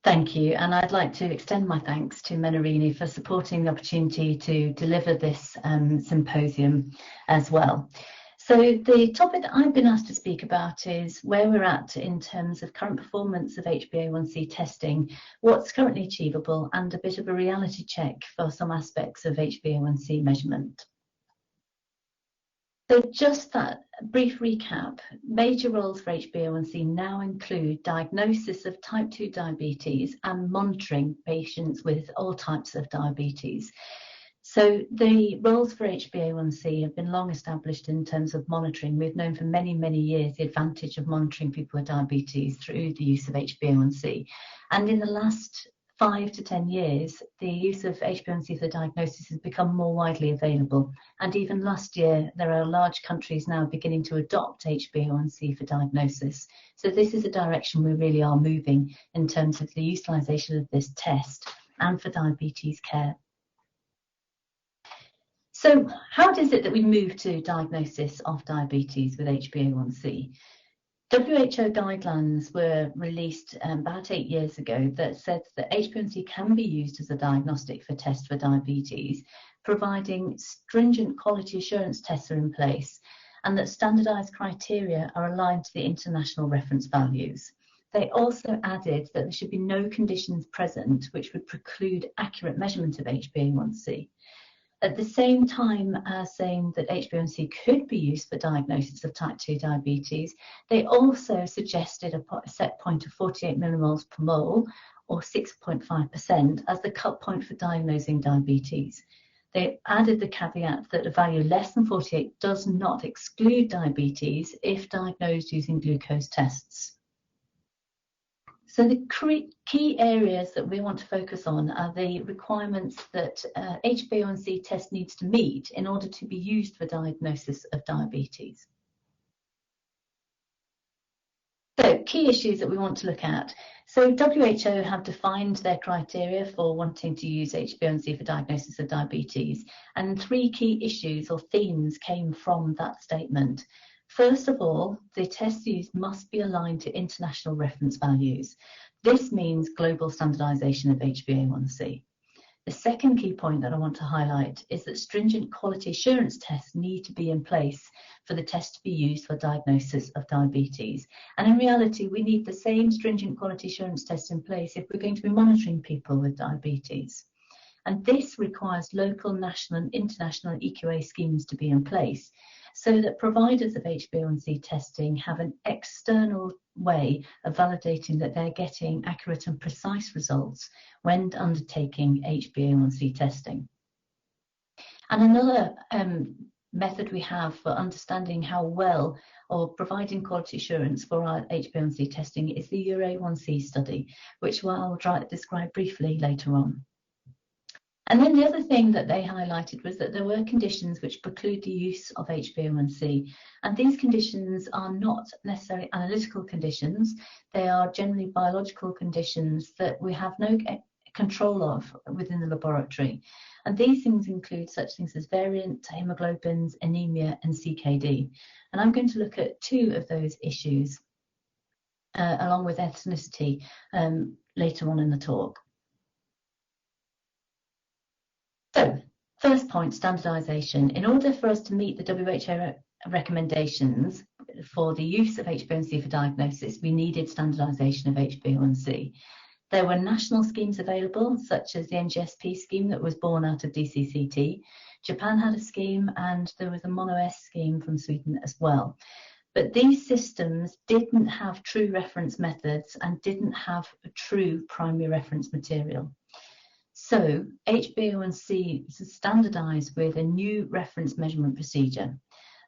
Thank you, and I'd like to extend my thanks to Menarini for supporting the opportunity to deliver this symposium as well. So the topic that I've been asked to speak about is where we're at in terms of current performance of HbA1c testing, what's currently achievable, and a bit of a reality check for some aspects of HbA1c measurement. So just that brief recap, major roles for HbA1c now include diagnosis of type 2 diabetes and monitoring patients with all types of diabetes. So the roles for HbA1c have been long established in terms of monitoring. We've known for many, many years the advantage of monitoring people with diabetes through the use of HbA1c. And in the last 5 to 10 years, the use of HbA1c for diagnosis has become more widely available. And even last year, there are large countries now beginning to adopt HbA1c for diagnosis. So this is a direction we really are moving in terms of the utilisation of this test and for diabetes care. So how is it that we move to diagnosis of diabetes with HbA1c? WHO guidelines were released about 8 years ago that said that HbA1c can be used as a diagnostic for test for diabetes, providing stringent quality assurance tests are in place and that standardised criteria are aligned to the international reference values. They also added that there should be no conditions present which would preclude accurate measurement of HbA1c. At the same time as saying that HbA1c could be used for diagnosis of type 2 diabetes, they also suggested a set point of 48 millimoles per mole, or 6.5%, as the cut point for diagnosing diabetes. They added the caveat that a value less than 48 does not exclude diabetes if diagnosed using glucose tests. So the key areas that we want to focus on are the requirements that HbA1c test needs to meet in order to be used for diagnosis of diabetes. So key issues that we want to look at. So WHO have defined their criteria for wanting to use HbA1c for diagnosis of diabetes, and 3 key issues or themes came from that statement. First of all, the test used must be aligned to international reference values. This means global standardisation of HbA1c. The second key point that I want to highlight is that stringent quality assurance tests need to be in place for the test to be used for diagnosis of diabetes. And in reality, we need the same stringent quality assurance tests in place if we're going to be monitoring people with diabetes. And this requires local, national and international EQA schemes to be in place, so that providers of HbA1c testing have an external way of validating that they're getting accurate and precise results when undertaking HbA1c testing. And another method we have for understanding how well or providing quality assurance for our HbA1c testing is the HbA1c study, which I'll describe briefly later on. And then the other thing that they highlighted was that there were conditions which preclude the use of HbA1c. And these conditions are not necessarily analytical conditions. They are generally biological conditions that we have no control of within the laboratory. And these things include such things as variant, hemoglobins, anemia, and CKD. And I'm going to look at 2 of those issues, along with ethnicity, later on in the talk. So, first point, standardisation. In order for us to meet the WHO recommendations for the use of HbA1c for diagnosis, we needed standardisation of HbA1c. There were national schemes available, such as the NGSP scheme that was born out of DCCT. Japan had a scheme, and there was a Mono-S scheme from Sweden as well. But these systems didn't have true reference methods and didn't have a true primary reference material. So HbA1c is standardised with a new reference measurement procedure.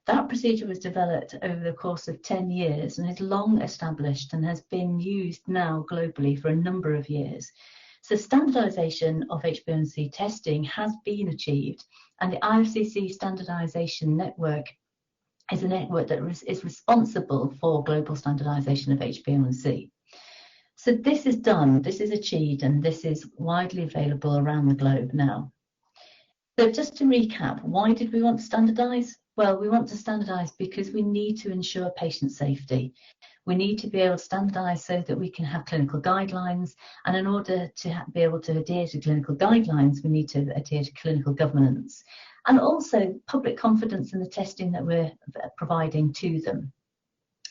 That procedure was developed over the course of 10 years and is long established and has been used now globally for a number of years. So standardisation of HbA1c testing has been achieved, and the IFCC standardisation network is a network that is responsible for global standardisation of HbA1c. So this is done, this is achieved, and this is widely available around the globe now. So just to recap, why did we want to standardise? Well, we want to standardise because we need to ensure patient safety. We need to be able to standardise so that we can have clinical guidelines, and in order to be able to adhere to clinical guidelines, we need to adhere to clinical governance, and also public confidence in the testing that we're providing to them.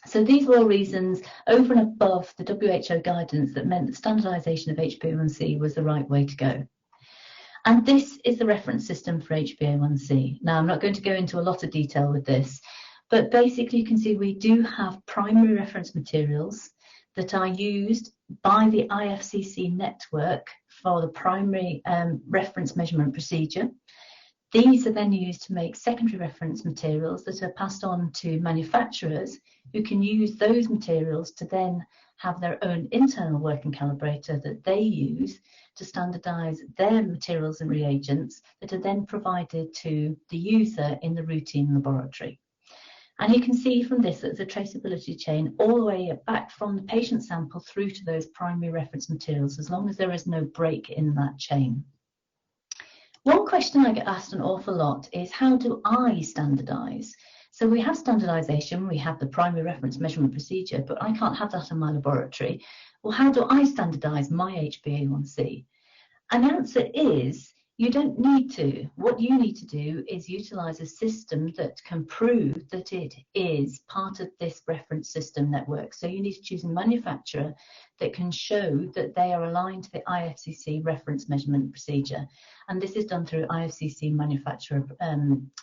So these were all reasons over and above the WHO guidance that meant that standardisation of HbA1c was the right way to go. And this is the reference system for HbA1c. Now, I'm not going to go into a lot of detail with this, but basically you can see we do have primary reference materials that are used by the IFCC network for the primary reference measurement procedure. These are then used to make secondary reference materials that are passed on to manufacturers who can use those materials to then have their own internal working calibrator that they use to standardise their materials and reagents that are then provided to the user in the routine laboratory. And you can see from this that there's a traceability chain all the way back from the patient sample through to those primary reference materials, as long as there is no break in that chain. One question I get asked an awful lot is, how do I standardise? So we have standardisation, we have the primary reference measurement procedure, but I can't have that in my laboratory. Well, how do I standardise my HbA1c? And the answer is, you don't need to. What you need to do is utilise a system that can prove that it is part of this reference system network. So you need to choose a manufacturer that can show that they are aligned to the IFCC reference measurement procedure. And this is done through IFCC manufacturer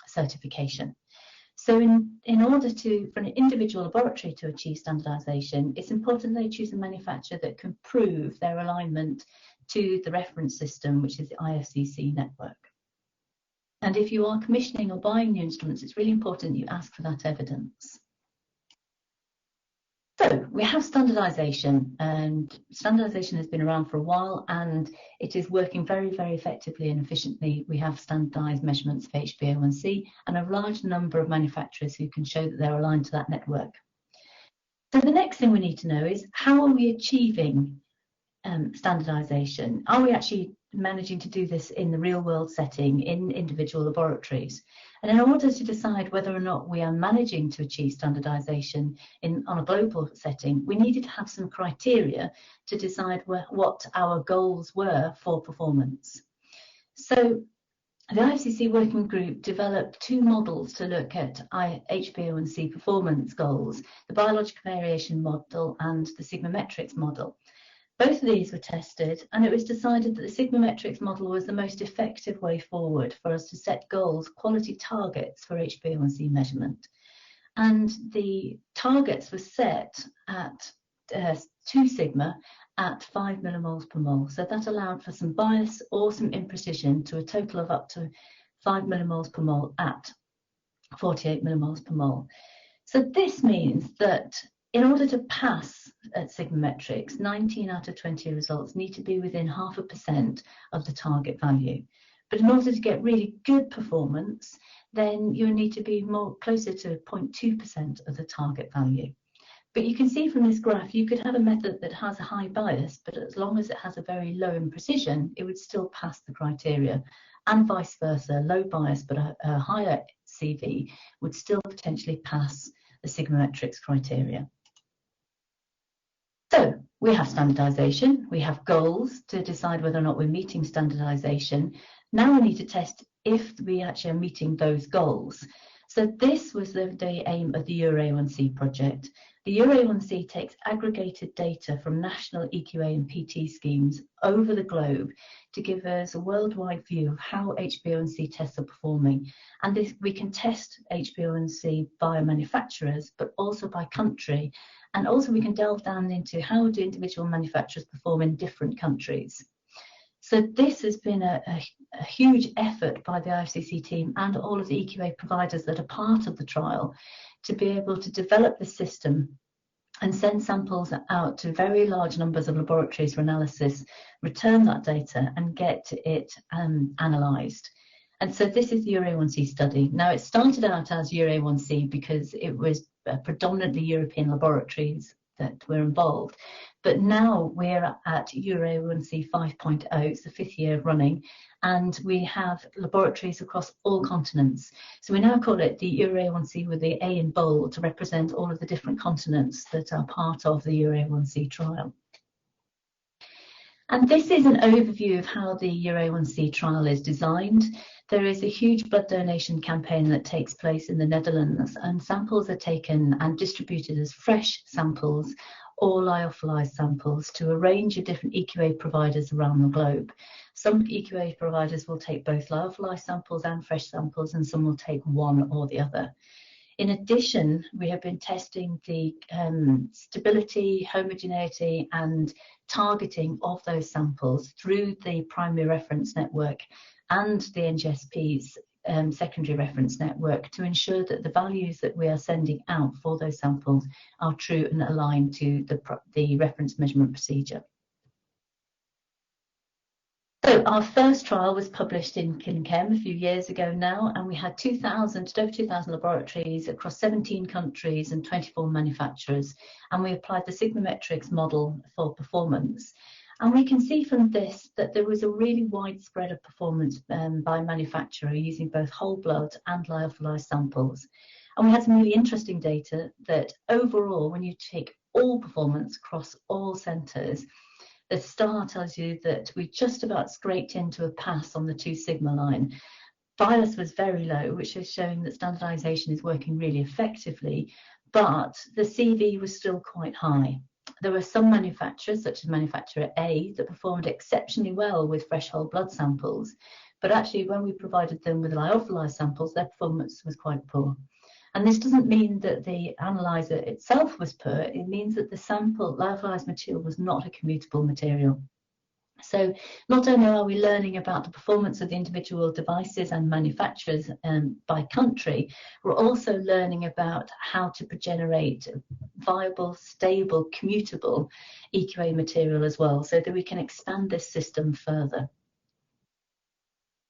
certification. So in order for an individual laboratory to achieve standardisation, it's important they choose a manufacturer that can prove their alignment to the reference system, which is the IFCC network. And if you are commissioning or buying new instruments, it's really important you ask for that evidence. So we have standardisation, and standardisation has been around for a while, and it is working very, very effectively and efficiently. We have standardised measurements for HbA1c and a large number of manufacturers who can show that they're aligned to that network. So the next thing we need to know is, how are we achieving standardisation? Are we actually managing to do this in the real world setting in individual laboratories? And in order to decide whether or not we are managing to achieve standardisation on a global setting, we needed to have some criteria to decide what our goals were for performance. So the IFCC working group developed two models to look at HbA1c performance goals, the biological variation model and the sigma-metrics model. Both of these were tested, and it was decided that the sigma-metrics model was the most effective way forward for us to set goals, quality targets for HbA1c measurement. And the targets were set at 2 sigma at 5 millimoles per mole. So that allowed for some bias or some imprecision to a total of up to 5 millimoles per mole at 48 millimoles per mole. So this means that in order to pass at sigma-metrics, 19 out of 20 results need to be within 0.5% of the target value. But in order to get really good performance, then you need to be more closer to 0.2% of the target value. But you can see from this graph, you could have a method that has a high bias, but as long as it has a very low imprecision, it would still pass the criteria, and vice versa. Low bias but a higher CV would still potentially pass the sigma-metrics criteria. So we have standardisation, we have goals to decide whether or not we're meeting standardisation. Now we need to test if we actually are meeting those goals. So this was the aim of the HbA1c project. The HbA1c takes aggregated data from national EQA and PT schemes over the globe to give us a worldwide view of how HbA1c tests are performing. And this, we can test HbA1c by manufacturers, but also by country. And also we can delve down into how do individual manufacturers perform in different countries. So this has been a huge effort by the IFCC team and all of the EQA providers that are part of the trial to be able to develop the system and send samples out to very large numbers of laboratories for analysis, return that data and get it analysed. And so this is the HbA1c study. Now it started out as HbA1c because it was predominantly European laboratories that were involved. But now we're at HbA1c 5.0, it's the 5th year running, and we have laboratories across all continents. So we now call it the HbA1c with the A in bold to represent all of the different continents that are part of the HbA1c trial. And this is an overview of how the HbA1c trial is designed. There is a huge blood donation campaign that takes place in the Netherlands, and samples are taken and distributed as fresh samples or lyophilized samples to a range of different EQA providers around the globe. Some EQA providers will take both lyophilized samples and fresh samples, and some will take one or the other. In addition, we have been testing the stability, homogeneity and targeting of those samples through the primary reference network and the NGSP's secondary reference network to ensure that the values that we are sending out for those samples are true and aligned to the reference measurement procedure. So our first trial was published in KinChem a few years ago now, and we had over 2,000 laboratories across 17 countries and 24 manufacturers, and we applied the Sigmametrics model for performance. And we can see from this that there was a really wide spread of performance by manufacturer using both whole blood and lyophilized samples. And we had some really interesting data that overall, when you take all performance across all centres, the star tells you that we just about scraped into a pass on the 2 sigma line. Bias was very low, which is showing that standardization is working really effectively, but the CV was still quite high. There were some manufacturers, such as manufacturer A, that performed exceptionally well with fresh whole blood samples, but actually when we provided them with lyophilized samples, their performance was quite poor. And this doesn't mean that the analyzer itself was poor, it means that the sample lyophilized material was not a commutable material. So not only are we learning about the performance of the individual devices and manufacturers by country, we're also learning about how to generate viable, stable, commutable EQA material as well, so that we can expand this system further.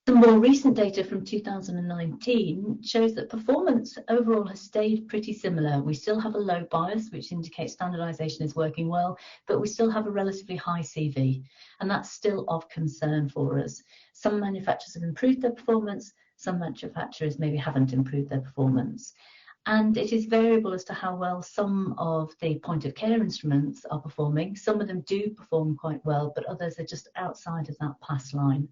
Some more recent data from 2019 shows that performance overall has stayed pretty similar. We still have a low bias, which indicates standardization is working well, but we still have a relatively high CV, and that's still of concern for us. Some manufacturers have improved their performance, some manufacturers maybe haven't improved their performance. And it is variable as to how well some of the point of care instruments are performing. Some of them do perform quite well, but others are just outside of that pass line.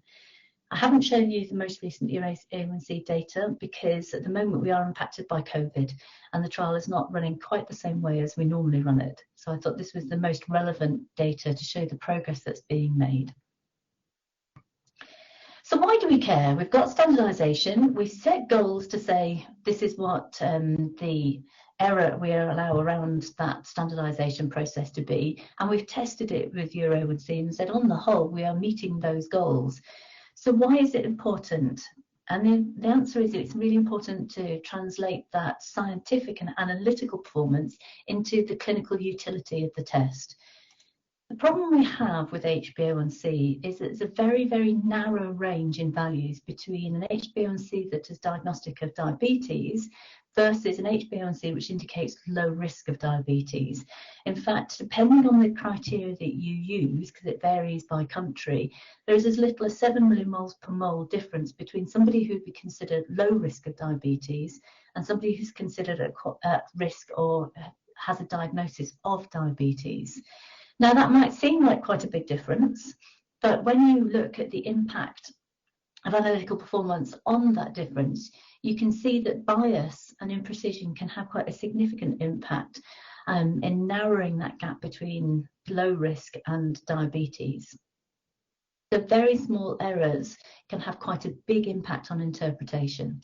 I haven't shown you the most recent HbA1c data because at the moment we are impacted by COVID and the trial is not running quite the same way as we normally run it. So I thought this was the most relevant data to show the progress that's being made. So why do we care? We've got standardization. We set goals to say this is what the error we allow around that standardization process to be. And we've tested it with HbA1c and said on the whole, we are meeting those goals. So why is it important? And the answer is it's really important to translate that scientific and analytical performance into the clinical utility of the test. The problem we have with HbA1c is that it's a very, very narrow range in values between an HbA1c that is diagnostic of diabetes versus an HbA1c which indicates low risk of diabetes. In fact, depending on the criteria that you use, because it varies by country, there is as little as 7 millimoles per mole difference between somebody who would be considered low risk of diabetes and somebody who's considered at risk or has a diagnosis of diabetes. Now, that might seem like quite a big difference, but when you look at the impact of analytical performance on that difference, you can see that bias and imprecision can have quite a significant impact in narrowing that gap between low risk and diabetes. The very small errors can have quite a big impact on interpretation.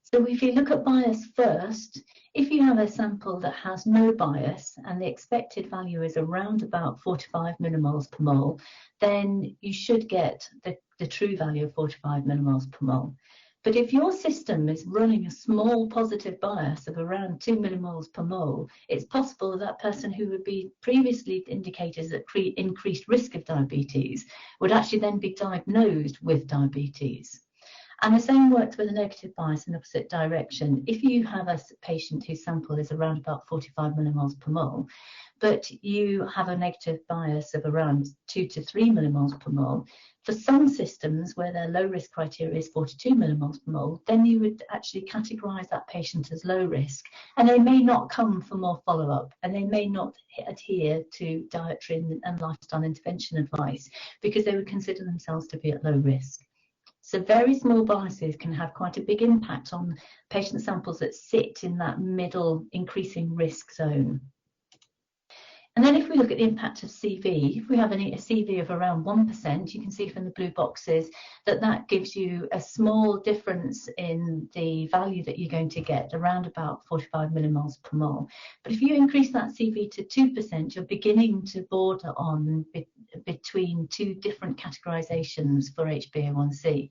So if you look at bias first, if you have a sample that has no bias and the expected value is around about 45 millimoles per mole, then you should get the true value of 45 millimoles per mole. But if your system is running a small positive bias of around 2 millimoles per mole, it's possible that person who would be previously indicated at increased risk of diabetes would actually then be diagnosed with diabetes. And the same works with a negative bias in the opposite direction. If you have a patient whose sample is around about 45 millimoles per mole, but you have a negative bias of around 2 to 3 millimoles per mole, for some systems where their low risk criteria is 42 millimoles per mole, then you would actually categorize that patient as low risk, and they may not come for more follow-up, and they may not adhere to dietary and lifestyle intervention advice because they would consider themselves to be at low risk. So very small biases can have quite a big impact on patient samples that sit in that middle increasing risk zone. And then if we look at the impact of CV, if we have a CV of around 1%, you can see from the blue boxes that that gives you a small difference in the value that you're going to get, around about 45 millimoles per mole. But if you increase that CV to 2%, you're beginning to border on between two different categorizations for HbA1c.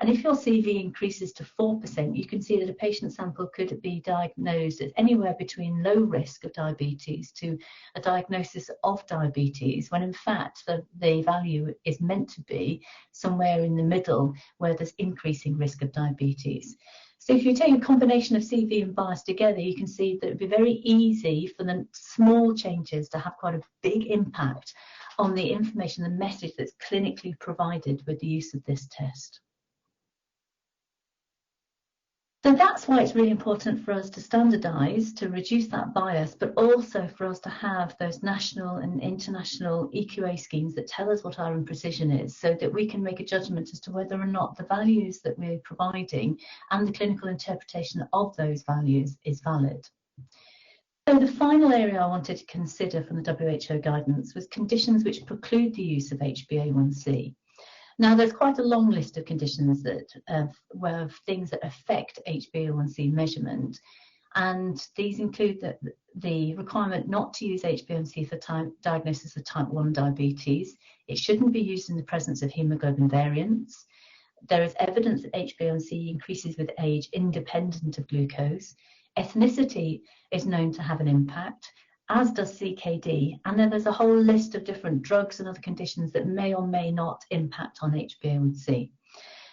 And if your CV increases to 4%, you can see that a patient sample could be diagnosed as anywhere between low risk of diabetes to a diagnosis of diabetes, when in fact the value is meant to be somewhere in the middle where there's increasing risk of diabetes. So if you take a combination of CV and bias together, you can see that it would be very easy for the small changes to have quite a big impact on the information, the message that's clinically provided with the use of this test. So that's why it's really important for us to standardise, to reduce that bias, but also for us to have those national and international EQA schemes that tell us what our imprecision is, so that we can make a judgment as to whether or not the values that we're providing and the clinical interpretation of those values is valid. So the final area I wanted to consider from the WHO guidance was conditions which preclude the use of HbA1c. Now, there's quite a long list of conditions that were things that affect HbA1c measurement, and these include the requirement not to use HbA1c for diagnosis of type 1 diabetes. It shouldn't be used in the presence of hemoglobin variants. There is evidence that HbA1c increases with age independent of glucose. Ethnicity is known to have an impact, as does CKD, and then there's a whole list of different drugs and other conditions that may or may not impact on HbA1c.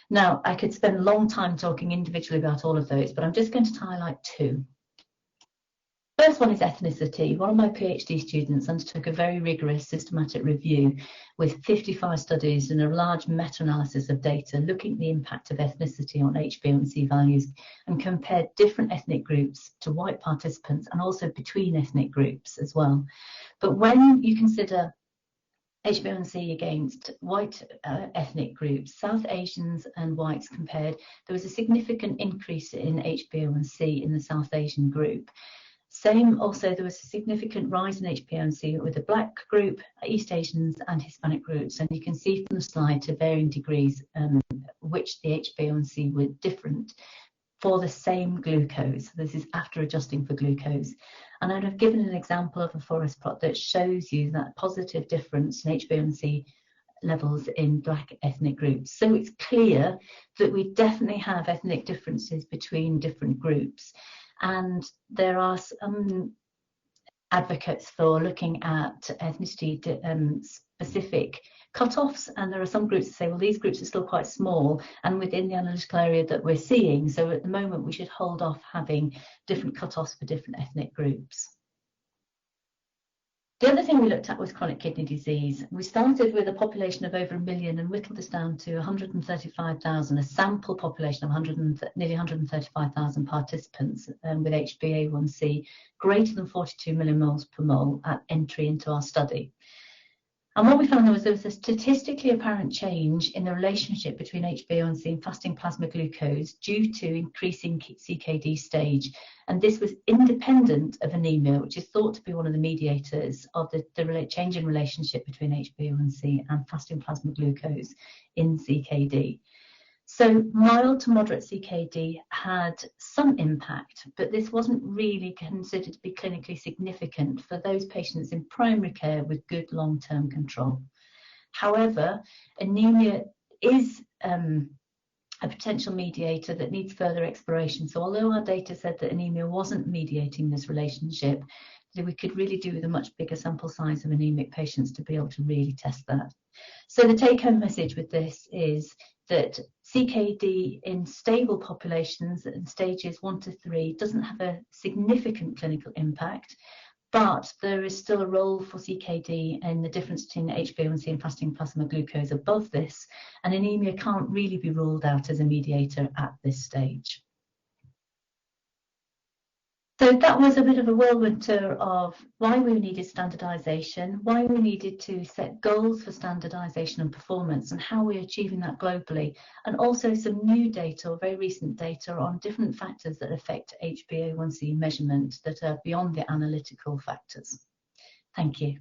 Now, I could spend a long time talking individually about all of those, but I'm just going to highlight two. First one is ethnicity. One of my PhD students undertook a very rigorous systematic review with 55 studies and a large meta-analysis of data looking at the impact of ethnicity on HbA1c values, and compared different ethnic groups to white participants and also between ethnic groups as well. But when you consider HbA1c against white ethnic groups, South Asians and whites compared, there was a significant increase in HbA1c in the South Asian group. Same also, there was a significant rise in HbA1c with the Black group, East Asians and Hispanic groups, and you can see from the slide to varying degrees which the HbA1c were different for the same glucose. This is after adjusting for glucose. And I'd have given an example of a forest plot that shows you that positive difference in HbA1c levels in Black ethnic groups. So it's clear that we definitely have ethnic differences between different groups. And there are some advocates for looking at ethnicity specific cutoffs, and there are some groups that say, well, these groups are still quite small and within the analytical area that we're seeing, so at the moment we should hold off having different cutoffs for different ethnic groups. The other thing we looked at was chronic kidney disease. We started with a population of over 1 million and whittled this down to 135,000, a sample population of nearly 135,000 participants with HbA1c greater than 42 millimoles per mole at entry into our study. And what we found there was a statistically apparent change in the relationship between HbA1c and fasting plasma glucose due to increasing CKD stage. And this was independent of anemia, which is thought to be one of the mediators of the change in relationship between HbA1c and fasting plasma glucose in CKD. So mild to moderate CKD had some impact, but this wasn't really considered to be clinically significant for those patients in primary care with good long-term control. However, anemia is a potential mediator that needs further exploration. So although our data said that anemia wasn't mediating this relationship, we could really do with a much bigger sample size of anemic patients to be able to really test that. So the take-home message with this is that CKD in stable populations in stages 1 to 3 doesn't have a significant clinical impact, but there is still a role for CKD in the difference between HbA1c and fasting plasma glucose above this, and anemia can't really be ruled out as a mediator at this stage. So that was a bit of a whirlwind tour of why we needed standardisation, why we needed to set goals for standardisation and performance, and how we're achieving that globally, and also some new data, or very recent data, on different factors that affect HbA1c measurement that are beyond the analytical factors. Thank you.